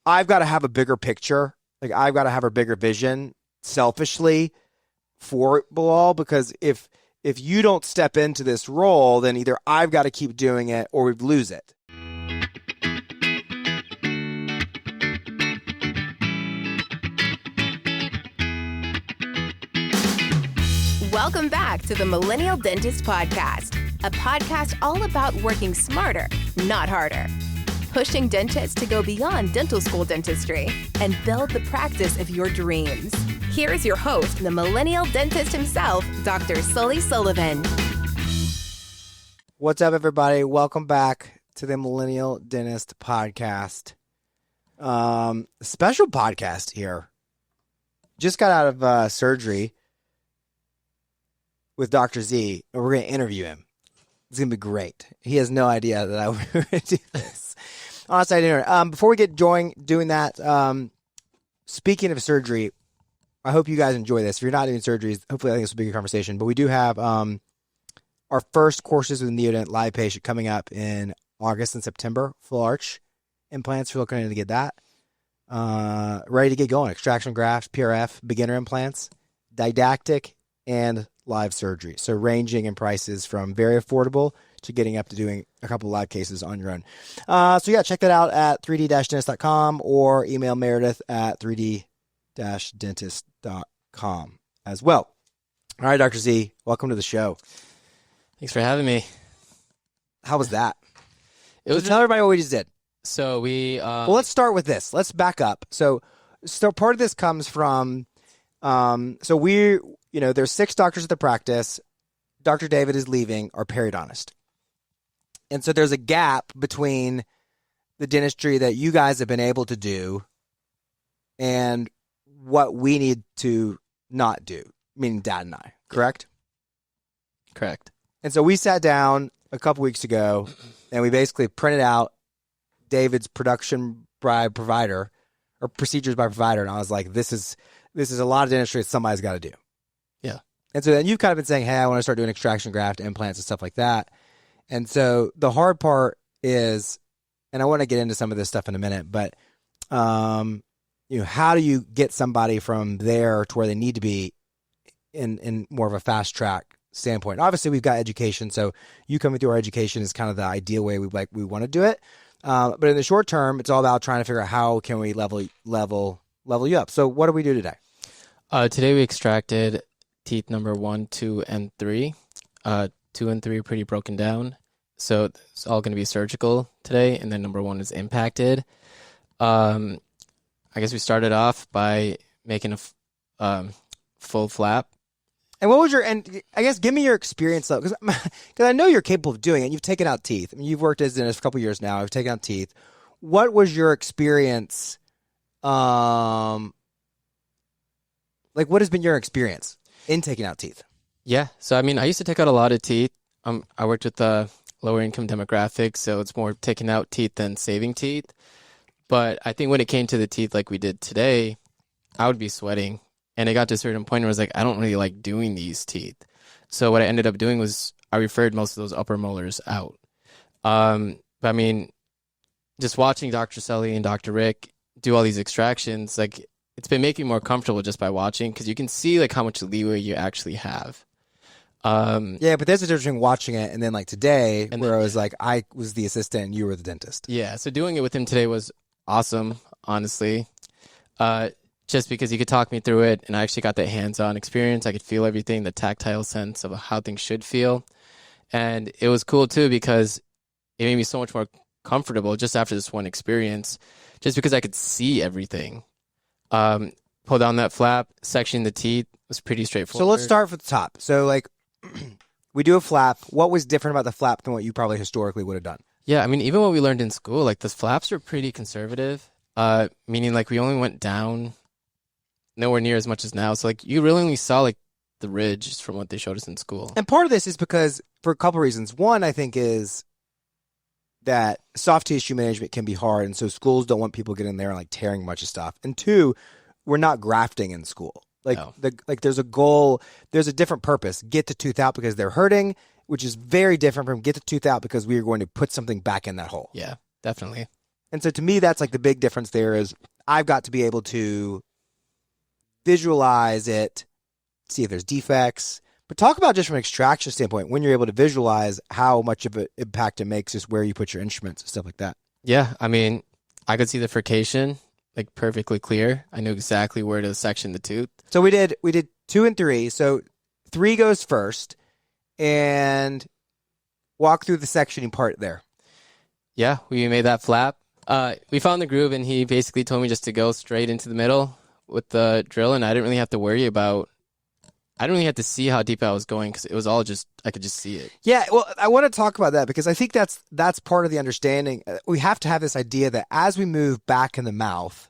I've got to have a bigger picture. Like I've got to have a bigger vision selfishly for Bilal, because if you don't step into this role, then either I've got to keep doing it or we lose it. Welcome back to the Millennial Dentist Podcast, a podcast all about working smarter, not harder. Pushing dentists to go beyond dental school dentistry and build the practice of your dreams. Here is your host, the Millennial Dentist himself, Dr. Sully Sullivan. What's up, everybody? Welcome back to the Millennial Dentist Podcast. Special podcast here. Just got out of surgery with Dr. Z, and we're going to interview him. It's going to be great. He has no idea that I was going to do this. Honestly, I didn't. Before we get doing that, speaking of surgery, I hope you guys enjoy this. If you're not doing surgeries, hopefully I think this will be a good conversation. But we do have our first courses with Neodent live patient coming up in August and September. Full arch implants. We're looking to get that. Ready to get going. Extraction grafts, PRF, beginner implants, didactic, and live surgery. So ranging in prices from very affordable to getting up to doing a couple of live cases on your own. So yeah, check that out at 3d-dentist.com or email Meredith at 3d-dentist.com as well. All right, Dr. Z, welcome to the show. Thanks for having me. How was that? Tell everybody what we just did. So well, let's start with this. Let's back up. So part of this comes from, there's 6 doctors at the practice. Dr. David is leaving, our periodontist. And so there's a gap between the dentistry that you guys have been able to do and what we need to not do, meaning Dad and I, correct? Correct. And so we sat down a couple weeks ago and we basically printed out David's production by provider or procedures by provider. And I was like, this is a lot of dentistry that somebody's got to do. Yeah. And so then you've kind of been saying, hey, I want to start doing extraction graft implants and stuff like that. And so the hard part is, and I want to get into some of this stuff in a minute, but how do you get somebody from there to where they need to be in more of a fast track standpoint? Obviously, we've got education, so you coming through our education is kind of the ideal way we want to do it. But in the short term, it's all about trying to figure out how can we level you up. So what do we do today? Today we extracted teeth number 1, 2, and 3. 2 and 3 are pretty broken down, so it's all going to be surgical today, and then number 1 is impacted. I guess we started off by making a full flap. And what was give me your experience though, because I know you're capable of doing it. You've taken out teeth. I mean, you've worked as a dentist for a couple of years now. You've taken out teeth. What was your experience? What has been your experience in taking out teeth? Yeah. So, I mean, I used to take out a lot of teeth. I worked with the lower income demographic, so it's more taking out teeth than saving teeth. But I think when it came to the teeth like we did today, I would be sweating. And it got to a certain point where I was like, I don't really like doing these teeth. So what I ended up doing was I referred most of those upper molars out. But I mean, just watching Dr. Sully and Dr. Rick do all these extractions, like it's been making me more comfortable just by watching, because you can see like how much leeway you actually have. Yeah, but there's a difference between watching it and then like today, where I was like, I was the assistant and you were the dentist. Yeah, so doing it with him today was awesome, honestly. Just because he could talk me through it, and I actually got that hands-on experience. I could feel everything, the tactile sense of how things should feel. And it was cool too, because it made me so much more comfortable just after this one experience, just because I could see everything. Pull down that flap, section the teeth was pretty straightforward. So let's start from the top. So like we do a flap. What was different about the flap than what you probably historically would have done? Yeah, I mean, even what we learned in school, like the flaps are pretty conservative, meaning like we only went down nowhere near as much as now. So like you really only saw like the ridge from what they showed us in school. And part of this is because for a couple of reasons. One, I think, is that soft tissue management can be hard, and so schools don't want people getting in there and like tearing a bunch of stuff. And two, we're not grafting in school. There's a goal, there's a different purpose. Get the tooth out because they're hurting, which is very different from get the tooth out because we are going to put something back in that hole. Yeah, definitely. And so to me, that's like the big difference there is I've got to be able to visualize it, see if there's defects. But talk about just from an extraction standpoint, when you're able to visualize how much of an impact it makes, just where you put your instruments and stuff like that. Yeah, I mean, I could see the furcation like perfectly clear. I knew exactly where to section the tooth. So we did 2 and 3. So 3 goes first, and walk through the sectioning part there. Yeah, we made that flap. We found the groove, and he basically told me just to go straight into the middle with the drill, and I didn't really have to worry about. I didn't really have to see how deep I was going because it was all just I could just see it. Yeah, well, I want to talk about that because I think that's part of the understanding. We have to have this idea that as we move back in the mouth,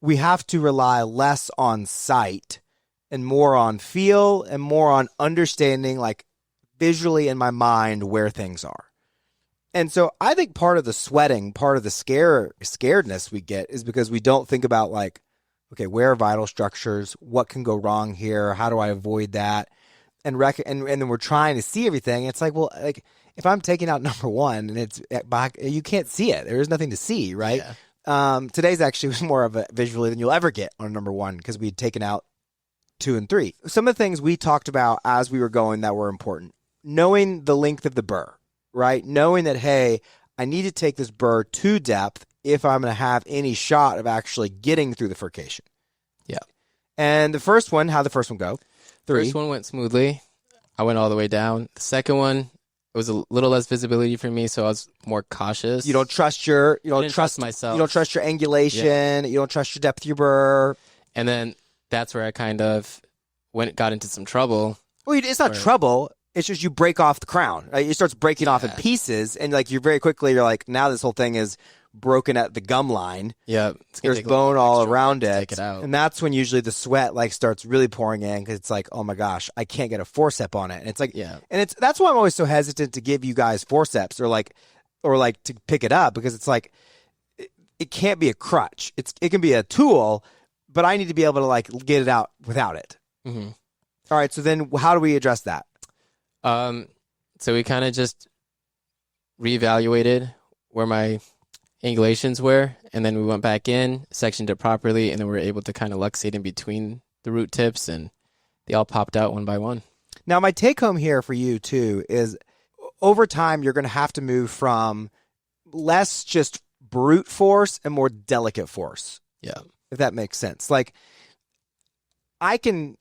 we have to rely less on sight and more on feel and more on understanding, like visually in my mind, where things are. And so I think part of the sweating, part of the scaredness we get is because we don't think about like, okay, where are vital structures? What can go wrong here? How do I avoid that? And then we're trying to see everything. It's like, well, like if I'm taking out number 1 and it's back, you can't see it. There is nothing to see, right? Yeah. Today's actually was more of a visually than you'll ever get on number 1 because we'd taken out 2 and 3. Some of the things we talked about as we were going that were important, knowing the length of the burr, right? Knowing that, hey, I need to take this burr to depth if I'm going to have any shot of actually getting through the furcation. Yeah. And the first one, how'd the first one go? 3. First one went smoothly. I went all the way down. The second one, it was a little less visibility for me, so I was more cautious. You don't trust myself. You don't trust your angulation. Yeah. You don't trust your depth of your burr. And then that's where I kind of got into some trouble. Well, it's not trouble. It's just you break off the crown. It starts breaking off in pieces, and like you're like, now this whole thing is broken at the gum line. Yeah, there's bone all around it. Take it out. And that's when usually the sweat like starts really pouring in because it's like, oh my gosh, I can't get a forcep on it. And it's like, and that's why I'm always so hesitant to give you guys forceps or like to pick it up because it's like it can't be a crutch. It can be a tool, but I need to be able to like get it out without it. Mm-hmm. All right, so then how do we address that? So we kind of just reevaluated where my angulations were, and then we went back in, sectioned it properly, and then we were able to kind of luxate in between the root tips, and they all popped out one by one. Now, my take home here for you too is over time, you're going to have to move from less just brute force and more delicate force. Yeah. If that makes sense. Like I can,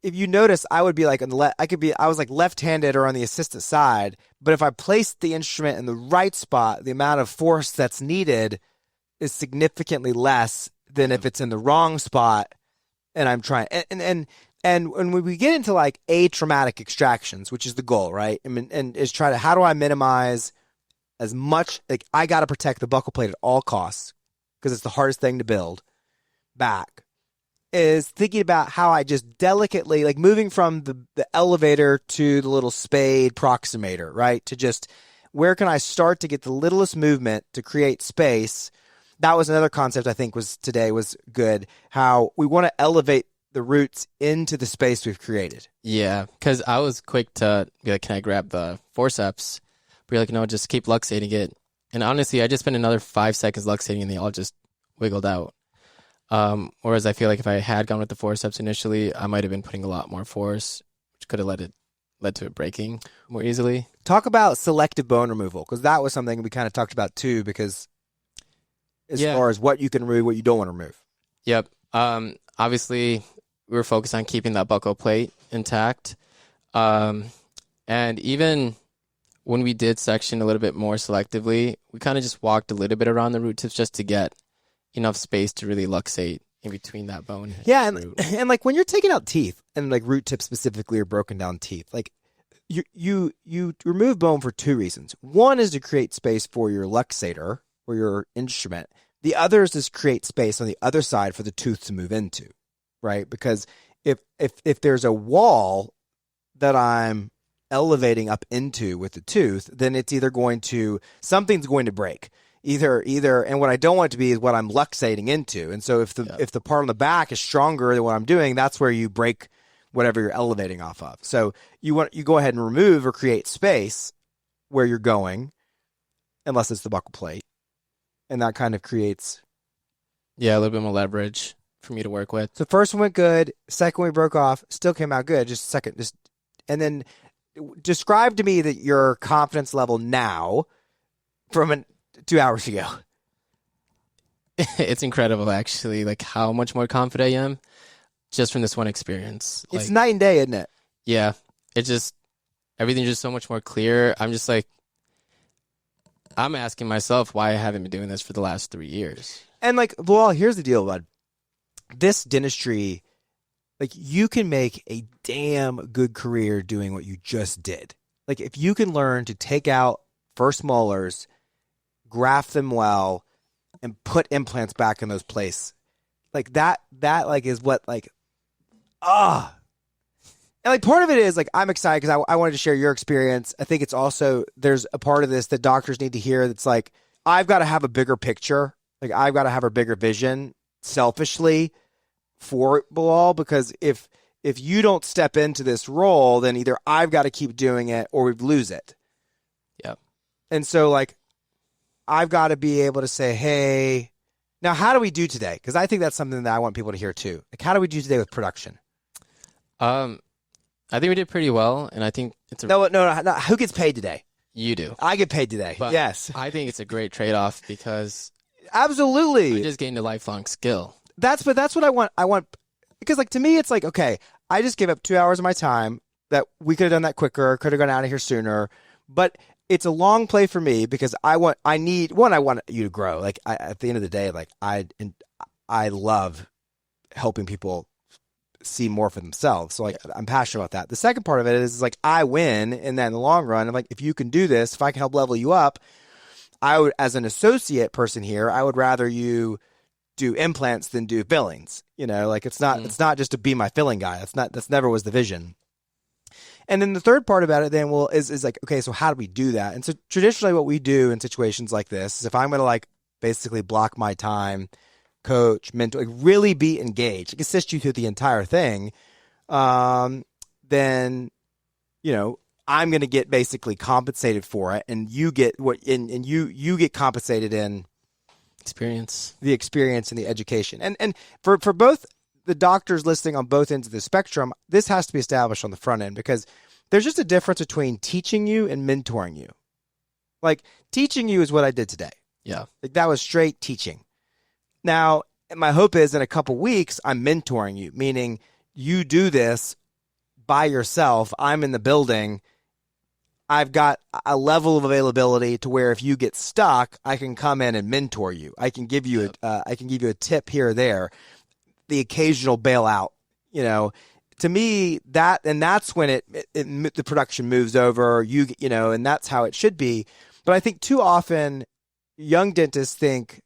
if you notice, I would be like I was like left-handed or on the assistant side, but if I placed the instrument in the right spot, the amount of force that's needed is significantly less than if it's in the wrong spot and I'm trying. And when we get into like atraumatic extractions, which is the goal, right? And is try to, how do I minimize as much, like I got to protect the buccal plate at all costs because it's the hardest thing to build back. Is thinking about how I just delicately, like moving from the elevator to the little spade proximator, right? To just, where can I start to get the littlest movement to create space? That was another concept I think was good. How we want to elevate the roots into the space we've created. Yeah, because I was quick to be like, can I grab the forceps? But you're like, no, just keep luxating it. And honestly, I just spent another 5 seconds luxating and they all just wiggled out. Whereas I feel like if I had gone with the forceps initially, I might have been putting a lot more force, which could have led to it breaking more easily. Talk about selective bone removal, because that was something we kind of talked about too, because as far as what you can remove, what you don't want to remove. Yep. Obviously, we were focused on keeping that buccal plate intact. And even when we did section a little bit more selectively, we kind of just walked a little bit around the root tips just to get enough space to really luxate in between that bone. Yeah, and like when you're taking out teeth, and like root tips specifically or broken down teeth, like you remove bone for 2 reasons. One is to create space for your luxator or your instrument. The other is to create space on the other side for the tooth to move into, right? Because if there's a wall that I'm elevating up into with the tooth, then it's either something's going to break. Either, and what I don't want it to be is what I'm luxating into. And so if the part on the back is stronger than what I'm doing, that's where you break whatever you're elevating off of. So you go ahead and remove or create space where you're going, unless it's the buccal plate. and that kind of creates. Yeah, a little bit more leverage for me to work with. So first one went good. Second one we broke off, still came out good. Just second, and then describe to me that your confidence level now from 2 hours ago. It's incredible, actually, like how much more confident I am just from this one experience. It's night and day, isn't it? Yeah, everything's just so much more clear. I'm just like, I'm asking myself why I haven't been doing this for the last 3 years. And like, well, here's the deal, bud. This dentistry, like, you can make a damn good career doing what you just did. Like, if you can learn to take out first molars, graft them well, and put implants back in those places, like that like is what like, and like part of it is like I'm excited because I wanted to share your experience. I think it's also there's a part of this that doctors need to hear that's like I've got to have a bigger picture, like I've got to have a bigger vision selfishly for Bilal, because if you don't step into this role, then either I've got to keep doing it or we lose it. Yep. And so like I've got to be able to say, hey, now how do we do today? Because I think that's something that I want people to hear too. Like, how do we do today with production? I think we did pretty well, and I think it's No. Who gets paid today? You do. I get paid today. But yes. I think it's a great trade-off because Absolutely. I just gained a lifelong skill. That's what I want. I want, because like to me, it's like, okay, I just gave up 2 hours of my time that we could have done that quicker, could have gone out of here sooner, but it's a long play for me because I want you to grow. Like at the end of the day, like I love helping people see more for themselves. So like I'm passionate about that. The second part of it is like I win, and then in the long run, I'm like, if you can do this, if I can help level you up, I would, as an associate person here, I would rather you do implants than do fillings. You know, like it's not just to be my filling guy. That's never was the vision. And then the third part about it then is like, okay, so how do we do that? And so traditionally what we do in situations like this is if I'm going to like basically block my time, coach, mentor, like really be engaged, like assist you through the entire thing, then, you know, I'm going to get basically compensated for it, and you get and you get compensated in the experience and the education. And for both the doctors listening on both ends of the spectrum, this has to be established on the front end, because there's just a difference between teaching you and mentoring you. Like teaching you is what I did today. Yeah. Like that was straight teaching. Now, my hope is in a couple weeks, I'm mentoring you, meaning you do this by yourself. I'm in the building. I've got a level of availability to where if you get stuck, I can come in and mentor you. I can give you a tip here or there, the occasional bailout. You know, to me that's when the production moves over. You know, and that's how it should be. But I think too often young dentists think,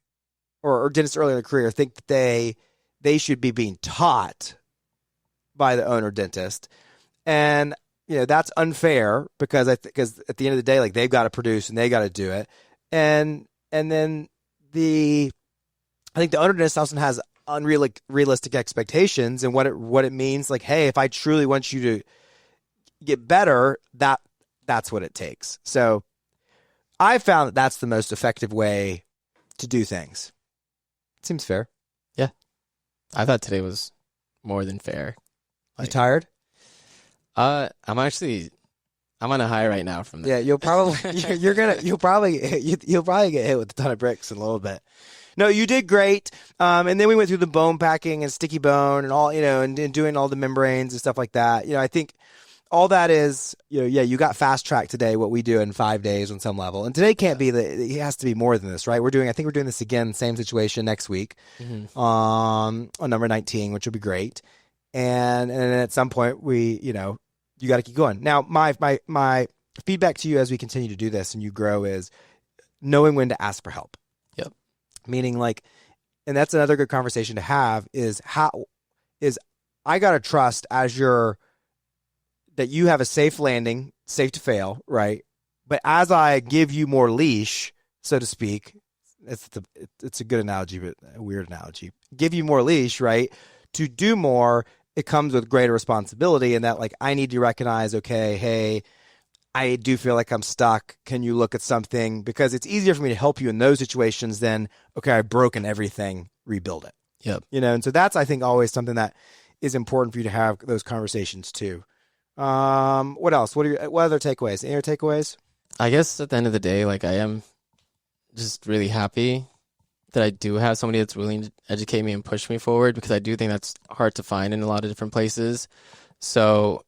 or dentists early in their career think that they should be being taught by the owner dentist, and you know, that's unfair because because at the end of the day, like they've got to produce and they got to do it. And then I think the owner dentist also has unrealistic expectations and what it means. Like, hey, if I truly want you to get better, that's what it takes. So I found that that's the most effective way to do things. Seems fair. Yeah. I thought today was more than fair. You tired? I'm on a high right now from that. Yeah, you'll probably you'll probably get hit with a ton of bricks in a little bit. No, you did great. And then we went through the bone packing and sticky bone and all, you know, and doing all the membranes and stuff like that. You know, I think all that is, you know, yeah, you got fast track today, what we do in 5 days on some level. And today can't be it has to be more than this, right? I think we're doing this again, same situation next week, on number 19, which will be great. And then at some point you got to keep going. Now, my feedback to you as we continue to do this and you grow is knowing when to ask for help. Yep. Meaning like, and that's another good conversation to have is I got to trust that you have a safe landing, safe to fail, right? But as I give you more leash, so to speak, it's a good analogy, but a weird analogy. Give you more leash, right? To do more, it comes with greater responsibility, and that like I need to recognize, okay, hey, I do feel like I'm stuck. Can you look at something? Because it's easier for me to help you in those situations than, okay, I've broken everything, rebuild it. Yep. And so that's, I think, always something that is important for you to have those conversations too. What else? What other takeaways? Any other takeaways? I guess at the end of the day, like, I am just really happy that I do have somebody that's willing to educate me and push me forward, because I do think that's hard to find in a lot of different places. So,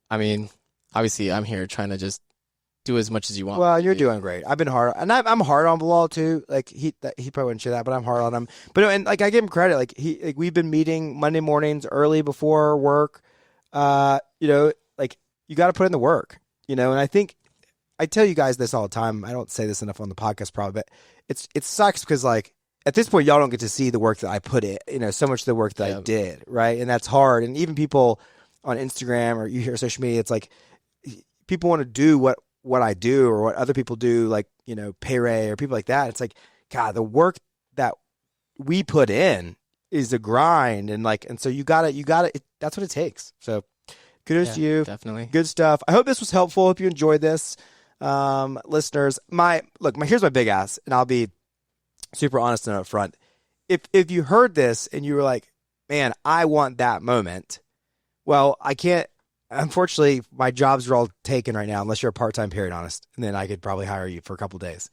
I mean, obviously I'm here trying to just do as much as you want. Well, you're doing great. I've been hard, and I'm hard on Bilal too. Like he probably wouldn't share that, but I'm hard on him. But and like I give him credit. Like we've been meeting Monday mornings early before work. Like you got to put in the work. And I think I tell you guys this all the time. I don't say this enough on the podcast probably, but it sucks because like at this point y'all don't get to see the work that I put in. So much of the work that I did, right? And that's hard. And even people on Instagram or you hear social media, it's like people want to do what I do or what other people do, like, Payray or people like that. It's like, God, the work that we put in is a grind. And so you gotta, that's what it takes. So kudos to you. Definitely. Good stuff. I hope this was helpful. Hope you enjoyed this. Listeners, here's my big ask, and I'll be super honest and upfront. If you heard this and you were like, man, I want that moment. Well, I can't. Unfortunately, my jobs are all taken right now, unless you're a part-time periodontist, and then I could probably hire you for a couple days.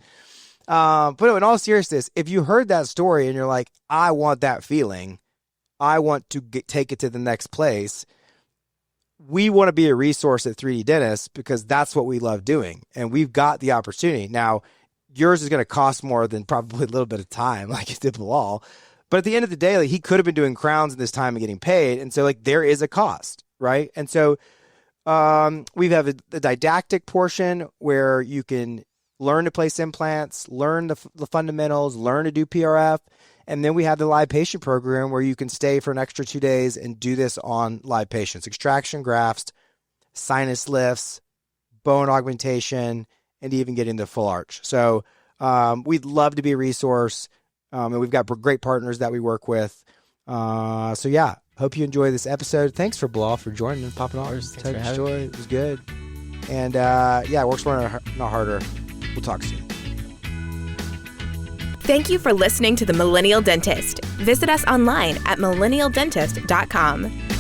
But in all seriousness, if you heard that story and you're like, I want that feeling, I want to take it to the next place, we want to be a resource at 3D Dentist because that's what we love doing, and we've got the opportunity. Now, yours is going to cost more than probably a little bit of time, like it did Bilal. But at the end of the day, like, he could have been doing crowns in this time and getting paid, and so like there is a cost. Right. And so we have the didactic portion where you can learn to place implants, learn the fundamentals, learn to do PRF. And then we have the live patient program where you can stay for an extra 2 days and do this on live patients, extraction grafts, sinus lifts, bone augmentation, and even getting the full arch. So we'd love to be a resource. And we've got great partners that we work with. So yeah. Hope you enjoy this episode. Thanks for Bilal for joining and popping off. Telling your story. It was good. And work smarter, not harder. We'll talk soon. Thank you for listening to The Millennial Dentist. Visit us online at millennialdentist.com.